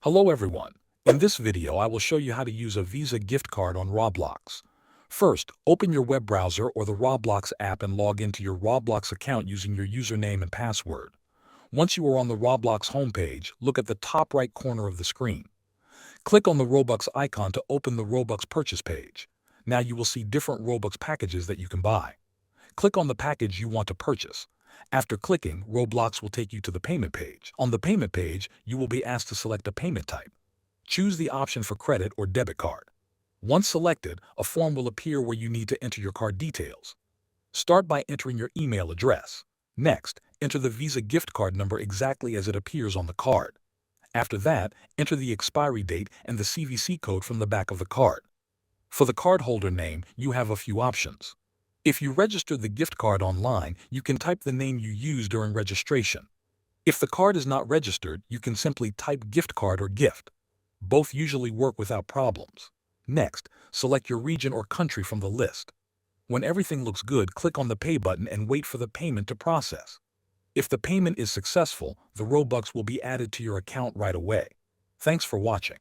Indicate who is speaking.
Speaker 1: Hello everyone. In this video I will show you how to use a Visa gift card on Roblox. First, open your web browser or the Roblox app and log into your Roblox account using your username and password. Once you are on the Roblox homepage, look at the top right corner of the screen. Click on the Robux icon to open the Robux purchase page. Now you will see different Robux packages that you can buy. Click on the package you want to purchase. After clicking, Roblox will take you to the payment page. On the payment page, you will be asked to select a payment type. Choose the option for credit or debit card. Once selected, a form will appear where you need to enter your card details. Start by entering your email address. Next, enter the Visa gift card number exactly as it appears on the card. After that, enter the expiry date and the CVC code from the back of the card. For the cardholder name, you have a few options. If you register the gift card online, you can type the name you used during registration. If the card is not registered, you can simply type gift card or gift. Both usually work without problems. Next, select your region or country from the list. When everything looks good, click on the Pay button and wait for the payment to process. If the payment is successful, the Robux will be added to your account right away. Thanks for watching.